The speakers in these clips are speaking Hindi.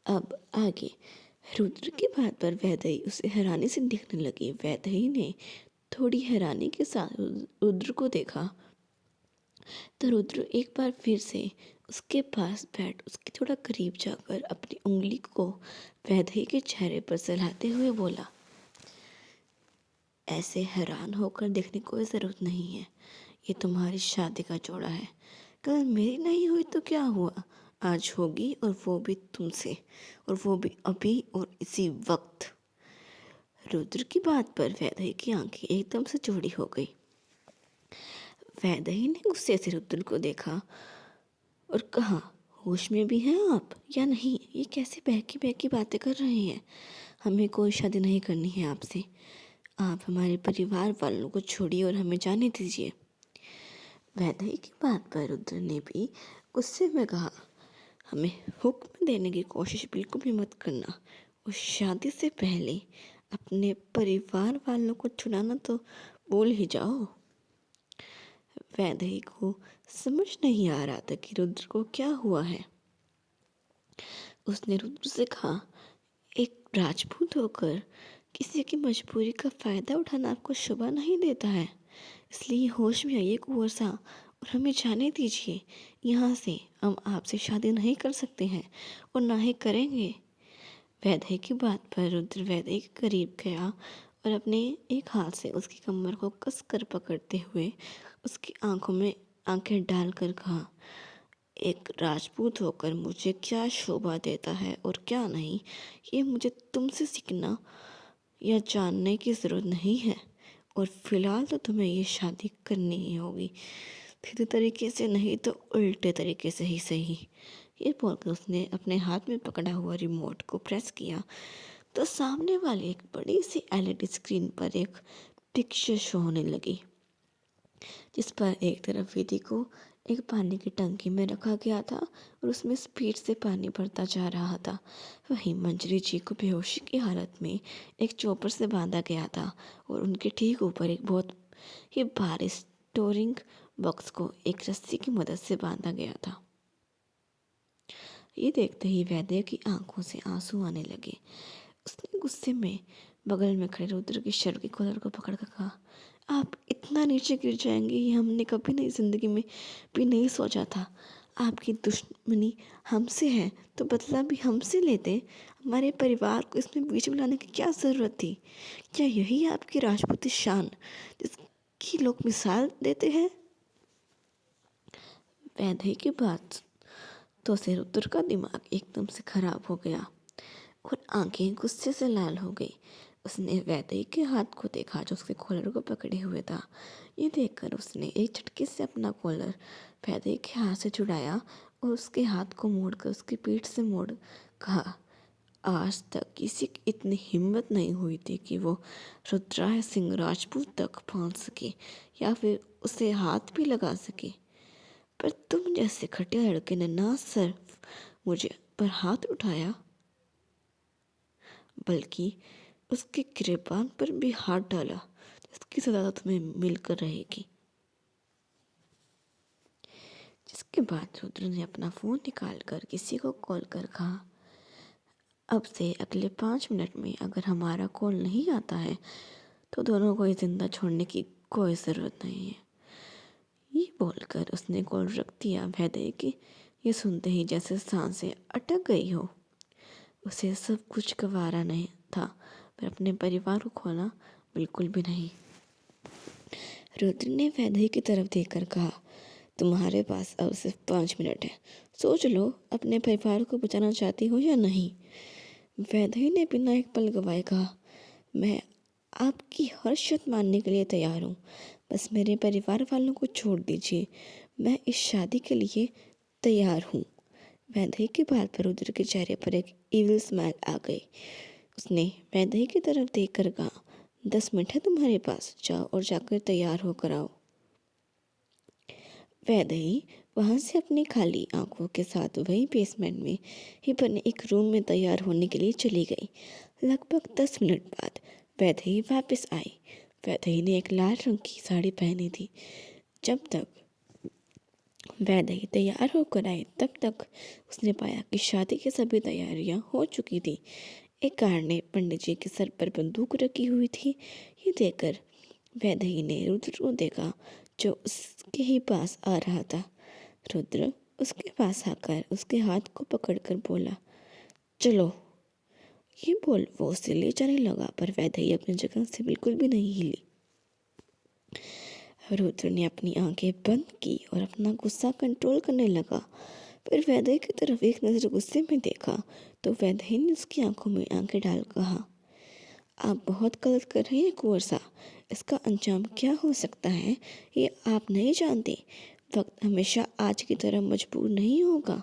अब आगे। रुद्र की बात पर वैदेही उसे हैरानी से देखने लगी। वैदेही ने थोड़ी हैरानी के साथ रुद्र को देखा तो रुद्र एक बार फिर से उसके पास बैठ उसके थोड़ा करीब जाकर अपनी उंगली को वैदेही के चेहरे पर सहलाते हुए बोला, ऐसे हैरान होकर देखने की कोई ज़रूरत नहीं है। ये तुम्हारी शादी का जोड़ा है। कल मेरी नहीं हुई तो क्या हुआ, आज होगी, और वो भी तुमसे, और वो भी अभी और इसी वक्त। रुद्र की बात पर वैदेही की आंखें एकदम से चौड़ी हो गई। वैदेही ने गुस्से से रुद्र को देखा और कहा, होश में भी हैं आप या नहीं? ये कैसे बहकी बहकी बातें कर रहे हैं? हमें कोई शादी नहीं करनी है आपसे। आप हमारे परिवार वालों को छोड़िए और हमें जाने दीजिए। वैदेही की बात पर रुद्र ने भी गुस्से में कहा, हमें हुक्म देने की कोशिश बिल्कुल भी मत करना। उस शादी से पहले अपने परिवार वालों को छुड़ाना तो भूल ही जाओ। वैदेही को समझ नहीं आ रहा था कि रुद्र को क्या हुआ है। उसने रुद्र से कहा, एक राजपूत होकर किसी की मजबूरी का फायदा उठाना आपको शोभा नहीं देता है। इसलिए होश में आइए कुंवर साहब और हमें जाने दीजिए। यहाँ से हम आपसे शादी नहीं कर सकते हैं और ना ही करेंगे। वैदेही की बात पर रुद्र वैदेही के करीब गया और अपने एक हाथ से उसकी कमर को कसकर पकड़ते हुए उसकी आंखों में आंखें डालकर कहा, एक राजपूत होकर मुझे क्या शोभा देता है और क्या नहीं, ये मुझे तुमसे सीखना या जानने की ज़रूरत नहीं है। और फिलहाल तो तुम्हें ये शादी करनी ही होगी, सीधे तरीके से नहीं तो उल्टे तरीके से ही सही। ये बोलकर उसने अपने हाथ में पकड़ा हुआ रिमोट को प्रेस किया तो सामने वाली एक बड़ी सी एलईडी स्क्रीन पर एक पिक्चर शो होने लगी, जिस पर एक तरफ विधि को एक पानी की टंकी में रखा गया था और उसमें स्पीड से पानी भरता जा रहा था। वहीं मंजरी जी को बेहोशी की हालत में एक चौपर से बांधा गया था और उनके ठीक ऊपर एक बहुत ही भारी स्टोरिंग बॉक्स को एक रस्सी की मदद से बांधा गया था। ये देखते ही वैद्य की आंखों से आंसू आने लगे। उसने गुस्से में बगल में खड़े रुद्र की शर्ट की कॉलर को पकड़कर कहा, आप इतना नीचे गिर जाएंगे ये हमने कभी नहीं ज़िंदगी में भी नहीं सोचा था। आपकी दुश्मनी हमसे है तो बदला भी हमसे लेते। हमारे परिवार को इसमें बीच में लाने की क्या ज़रूरत थी? क्या यही आपकी राजपूती शान जिसकी लोग मिसाल देते हैं? वैदेही की बात तो से रुद्र का दिमाग एकदम से खराब हो गया और आंखें गुस्से से लाल हो गई। उसने वैदेही के हाथ को देखा जो उसके कॉलर को पकड़े हुए था। ये देखकर उसने एक झटके से अपना कॉलर वैदेही के हाथ से छुड़ाया और उसके हाथ को मोड़कर उसकी पीठ से मोड़ कहा, आज तक किसी की इतनी हिम्मत नहीं हुई थी कि वो रुद्राय सिंह राजपूत तक पहुंच सके या फिर उसे हाथ भी लगा सके। पर तुम जैसे खटिया लड़के ने ना सिर्फ मुझे पर हाथ उठाया बल्कि उसके गिरेबान पर भी हाथ डाला, जिसकी सजा तुम्हें मिलकर रहेगी। जिसके बाद रुद्र ने अपना फ़ोन निकालकर किसी को कॉल कर कहा, अब से अगले 5 मिनट में अगर हमारा कॉल नहीं आता है तो दोनों को जिंदा छोड़ने की कोई ज़रूरत नहीं है। ये बोलकर उसने कॉल रख दिया। वैदेही की ये सुनते ही जैसे सांसें अटक गई हो। उसे सब कुछ गंवारा नहीं था पर अपने परिवार को खोना बिल्कुल भी नहीं। रुद्र ने वैदेही की तरफ देखकर कहा, तुम्हारे पास अब सिर्फ 5 मिनट है, सोच लो अपने परिवार को बचाना चाहती हो या नहीं। वैदेही ने बिना एक पल गवाए कहा, मैं आपकी हर शर्त मानने के लिए तैयार हूँ, बस मेरे परिवार वालों को छोड़ दीजिए, मैं इस शादी के लिए तैयार हूँ। वैदेही की बात पर रुद्र के चेहरे पर एक इविल स्माइल आ गई। उसने वैदेही की तरफ देखकर कहा, 10 मिनट है तुम्हारे पास, जाओ और जाकर तैयार होकर आओ। वैदेही वहां से अपनी खाली आंखों के साथ वही बेसमेंट में ही बने एक रूम में तैयार होने के लिए चली गई। लगभग 10 मिनट बाद वैदेही वापस आई। वैदेही ने एक लाल रंग की साड़ी पहनी थी। जब तक वैदेही तैयार होकर आई तब तक उसने पाया कि शादी की सभी तैयारियां हो चुकी थी। एक गार्ड ने पंडित जी के सर पर बंदूक रखी हुई थी। ये देखकर वैदेही ने रुद्र को देखा, जो उसके ही पास आ रहा था। रुद्र उसके पास आकर उसके हाथ को पकड़कर बोला, चलो। ये बोल वो उसे ले जाने लगा, पर वैदेही अपनी जगह से बिल्कुल भी नहीं हिली। रुद्र ने अपनी आंखें बंद की और अपना गुस्सा कंट्रोल करने लगा। फिर वैदेही की तरफ एक नजर गुस्से में देखा तो वैदेही ने उसकी आंखों में आंखें डाल कहा, आप बहुत गलत कर रहे हैं कुंवर साहब। इसका अंजाम क्या हो सकता है ये आप नहीं जानते। वक्त हमेशा आज की तरह मजबूर नहीं होगा,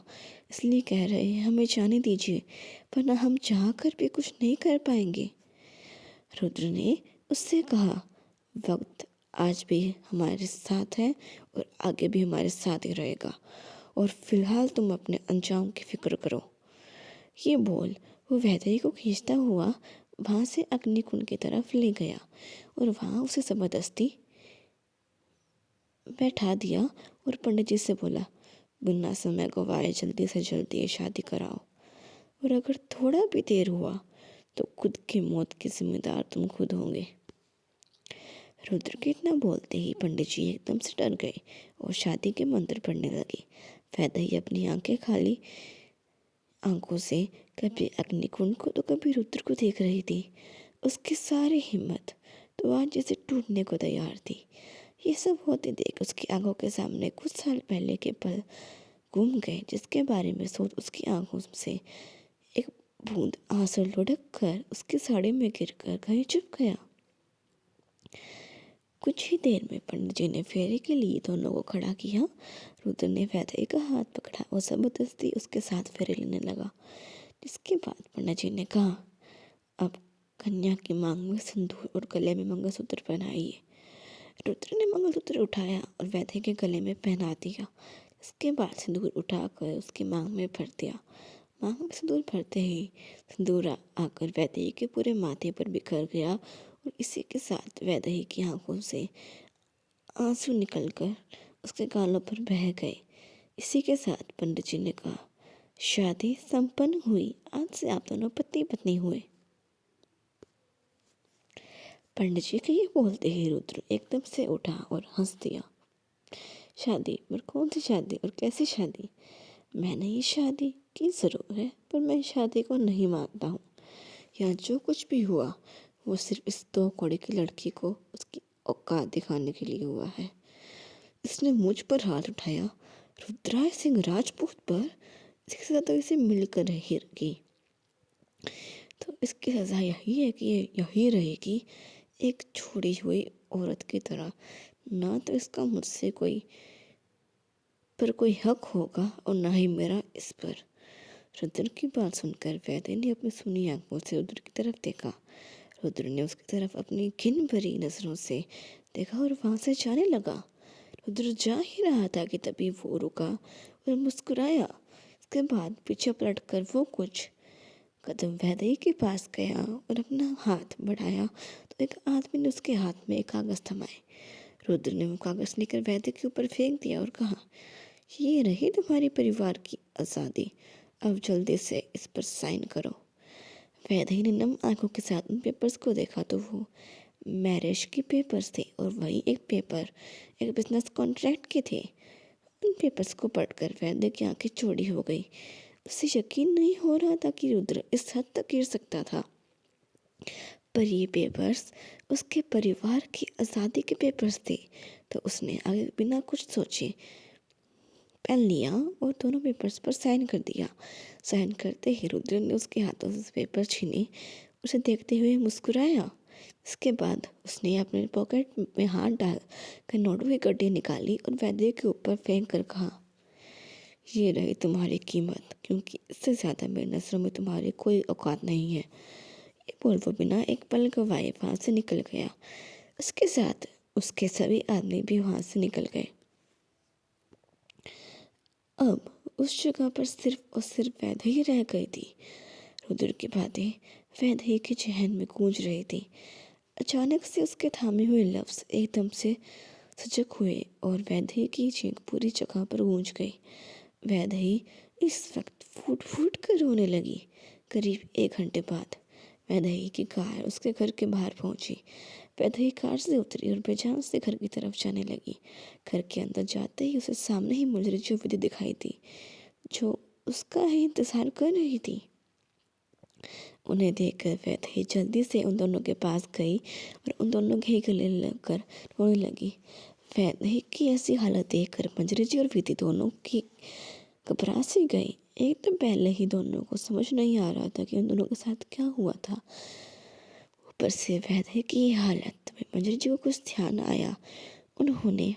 इसलिए कह रहे हैं हमें जाने दीजिए, वरना हम चाह कर भी कुछ नहीं कर पाएंगे। रुद्र ने उससे कहा, वक्त आज भी हमारे साथ है और आगे भी हमारे साथ ही रहेगा, और फिलहाल तुम अपने अंजाम की फिक्र करो। ये बोल वो वैदेही को खींचता हुआ वहां से अग्निकुंड की तरफ ले गया और वहां उसे जबरदस्ती बैठा दिया और पंडित जी से बोला, बिना समय गवाए जल्दी से जल्दी ये शादी कराओ, और अगर थोड़ा भी देर हुआ तो खुद की मौत के जिम्मेदार तुम खुद होंगे। रुद्र के इतना बोलते ही पंडित जी एकदम से डर गए और शादी के मंत्र पढ़ने लगे। वैदेही अपनी आंखें खाली आंखों से कभी अग्निकुंड को तो कभी रुद्र को देख रही थी। उसकी सारी हिम्मत तो आज जैसे टूटने को तैयार थी। ये सब होते देख उसकी आंखों के सामने कुछ साल पहले के पल घूम गए, जिसके बारे में सोच उसकी आंखों से एक बूंद आंसू लुढ़क कर उसकी साड़ी में गिरकर कहीं चुप गया। कुछ ही देर में पंडित जी ने फेरे के लिए दोनों को खड़ा किया। रुद्र ने वैदेही का हाथ पकड़ा और जबरदस्ती उसके साथ फेरे लेने लगा, जिसके बाद पंडित जी ने कहा, अब कन्या की मांग में सिंदूर और गले में मंगलसूत्र पहनाइए। रुद्र ने मंगलसूत्र उठाया और वैदेही के गले में पहना दिया। इसके बाद सिंदूर उठाकर उसकी मांग में भर दिया। मांग में सिंदूर भरते ही सिंदूर आकर वैदेही के पूरे माथे पर बिखर गया और इसी के साथ वैदेही की आंखों से आंसू निकलकर उसके गालों पर बह गए। इसी के साथ पंडित जी ने कहा, शादी संपन्न हुई, आज से आप दोनों पति पत्नी हुए। पंडित जी के ये बोलते ही रुद्र एकदम से उठा और हंस दिया। शादी? पर कौन सी शादी और कैसी शादी? मैंने ये शादी की जरूर है, पर मैं शादी को नहीं मानता हूँ। यहाँ जो कुछ भी हुआ वो सिर्फ इस 2 कौड़ी की लड़की को उसकी औकात दिखाने के लिए हुआ है। इसने मुझ पर हाथ उठाया, रुद्राय सिंह राजपूत पर, इसके साथ तो इसे मिलकर रहेगी तो इसकी सजा यही है कि यही रहेगी, एक छोड़ी हुई औरत की तरह। ना तो इसका मुझसे कोई हक होगा और ना ही मेरा इस पर। रुद्र की बात सुनकर वैदेही ने अपनी सुनी आंखों से रुद्र की तरफ देखा। रुद्र ने उसकी तरफ अपनी घिन भरी नजरों से देखा और वहां से जाने लगा। रुद्र जा ही रहा था कि तभी वो रुका और मुस्कुराया। इसके बाद पीछे पलटकर वो कुछ कदम वैदेही के पास गया और अपना हाथ बढ़ाया तो एक आदमी ने उसके हाथ में एक कागज थमाए। रुद्र ने वो कागज लेकर वैदेही के ऊपर फेंक दिया और कहा, ये रही तुम्हारे परिवार की आज़ादी, अब जल्दी से इस पर साइन करो। वैदेही ने नम आंखों के साथ उन पेपर्स को देखा तो वो मैरिज के पेपर्स थे और वही एक पेपर एक बिजनेस कॉन्ट्रैक्ट के थे। उन पेपर्स को पढ़कर वैदेही की आंखें चौड़ी हो गई। उसे यकीन नहीं हो रहा था कि रुद्र इस हद तक गिर सकता था। पर ये पेपर्स उसके परिवार की आज़ादी के पेपर्स थे, तो उसने आगे बिना कुछ सोचे पेन लिया और दोनों पेपर्स पर साइन कर दिया। साइन करते ही रुद्र ने उसके हाथों से पेपर छीने, उसे देखते हुए मुस्कुराया। इसके बाद उसने अपने पॉकेट में हाथ डाल कर नोटों की गड्डी निकाली और वैद्य के ऊपर फेंक कर कहा, ये रही तुम्हारी कीमत, क्योंकि इससे ज़्यादा मेरी नज़रों में तुम्हारी कोई औकात नहीं है। ये बोल वो बिना एक पल गवाए वहाँ से निकल गया। उसके साथ उसके सभी आदमी भी वहाँ से निकल गए। अब उस जगह पर सिर्फ और सिर्फ वैदेही रह गई थी। रुद्र की बातें वैदेही के जहन में गूंज रही थी। अचानक से उसके थामे हुए लफ्ज एकदम से सजग हुए और वैदेही की चीख पूरी जगह पर गूंज गई। वैदेही इस वक्त फूट फूट कर रोने लगी। करीब 1 घंटे बाद वैदेही की कार उसके घर के बाहर पहुंची। वैदेही कार से उतरी और बेजान से घर की तरफ जाने लगी। घर के अंदर जाते ही उसे सामने ही मुंजरी जो विधि दिखाई दी, जो उसका ही इंतजार कर रही थी। उन्हें देखकर वैदेही जल्दी से उन दोनों के पास गई और उन दोनों के गले लगकर रोने लगी। वैदेही की ऐसी हालत देखकर मंजरी जी और विधि दोनों की घबरा सी गई। एक तो पहले ही दोनों को समझ नहीं आ रहा था कि उन दोनों के साथ क्या हुआ था। ऊपर से वैदेही की हालत में मंजरी जी को कुछ ध्यान आया। उन्होंने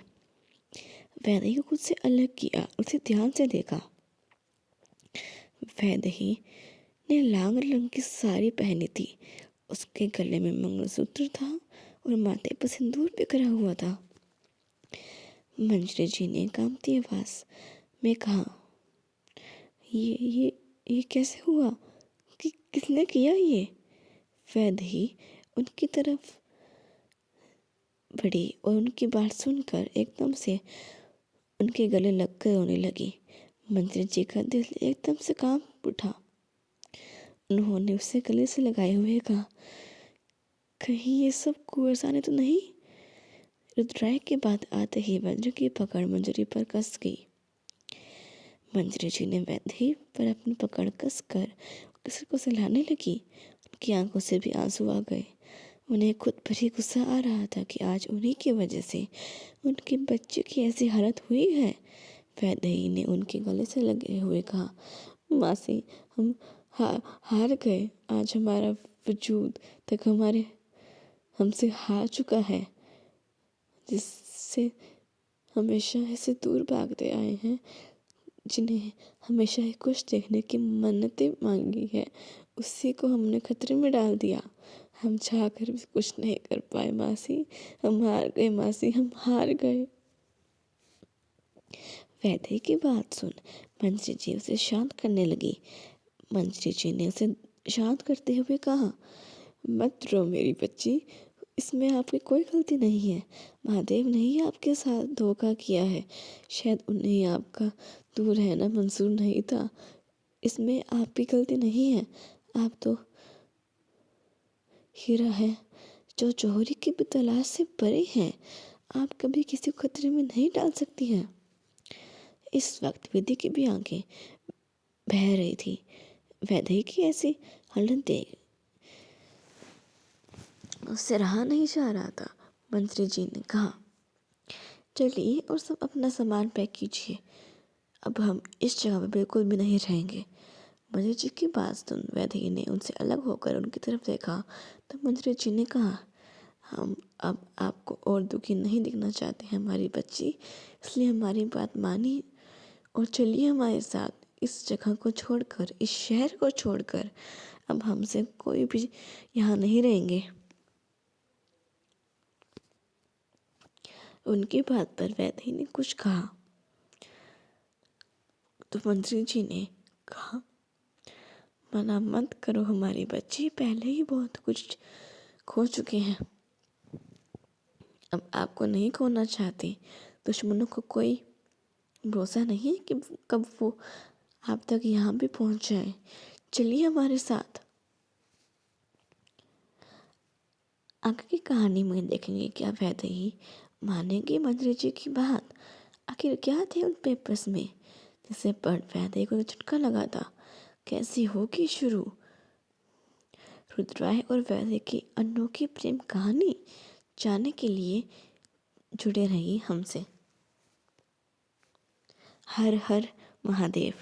वैदेही को खुद से अलग किया, उसे ध्यान से देखा। वैदेही ने लाल रंग की साड़ी पहनी थी। उसके गले में मंगलसूत्र था और माथे पर सिंदूर बिखरा हुआ था। मंजरी जी ने कांपती आवाज में कहा, ये कैसे हुआ? किसने किया ये? वैदेही उनकी तरफ बढ़ी और उनकी बात सुनकर एकदम से उनके गले लगकर रोने लगी। मंजरी जी का दिल एकदम से कांप उठा। उन्होंने उसे गले से लगाए हुए कहा, कहीं ये सब कुंवरसाने तो नहीं? रुद्राय के बाद आते ही मंजरी की पकड़ मंजरी पर कस गई। मंजरी जी ने वैदेही पर अपनी पकड़ कस कर किसी को सहलाने लगी। उनकी आंखों से भी आंसू आ गए। उन्हें खुद पर ही गुस्सा आ रहा था कि आज उन्हीं की वजह से उनके बच्चे की ऐसी हालत हुई है। वैदेही ने उनके गले से लगे हुए कहा, मासी, हम हार गए। आज हमारा वजूद तक हमसे हार चुका है, जिससे हमेशा ऐसे दूर भागते आए हैं, जिन्हें हमेशा ही खुश देखने की मन्नतें मांगी है, उसी को हमने खतरे में डाल दिया। हम चाहकर भी कुछ नहीं कर पाए मासी। हम हार गए मासी, हम हार गए। वैदेही की बात सुन मंजरी जी उसे शांत करने लगी। मंजरी जी ने उसे शांत करते हुए कहा, मत रो मेरी बच्ची, इसमें आपकी कोई गलती नहीं है। महादेव ने ही आपके साथ धोखा किया है। शायद उन्हें आपका दूर रहना मंजूर नहीं था। इसमें आपकी गलती नहीं है। आप तो हीरा है जो जौहरी की भी तलाश से परे हैं। आप कभी किसी को खतरे में नहीं डाल सकती हैं। इस वक्त विधि की भी आंखें बह रही थी। वैदेही की ऐसी हालत देख उससे रहा नहीं जा रहा था। मंत्री जी ने कहा, चलिए और सब अपना सामान पैक कीजिए, अब हम इस जगह पर बिल्कुल भी नहीं रहेंगे। मंत्री जी की बात सुन वैदेही ने उनसे अलग होकर उनकी तरफ देखा तो मंत्री जी ने कहा, हम अब आपको और दुखी नहीं दिखना चाहते हैं हमारी बच्ची, इसलिए हमारी बात मानिए और चलिए हमारे साथ। इस जगह को छोड़कर, इस शहर को छोड़कर अब हमसे कोई भी यहाँ नहीं रहेंगे। उनकी बात पर वैदेही ने कुछ कहा तो मंत्री जी ने कहा, मना मत करो हमारी बच्ची, पहले ही बहुत कुछ खो चुके हैं, अब आपको नहीं खोना चाहते। दुश्मनों को कोई भरोसा नहीं कि कब वो आप तक यहाँ भी पहुँच जाए। चलिए हमारे साथ। आगे की कहानी में देखेंगे क्या वैदेही मानेंगे मंत्री जी की बात। आखिर क्या थे उन पेपर्स में जिसे पढ़ वैदेही को झटका लगा था। कैसी होगी शुरू रुद्राय और वैदेही की अनोखी प्रेम कहानी जानने के लिए जुड़े रहिए हमसे। हर हर महादेव।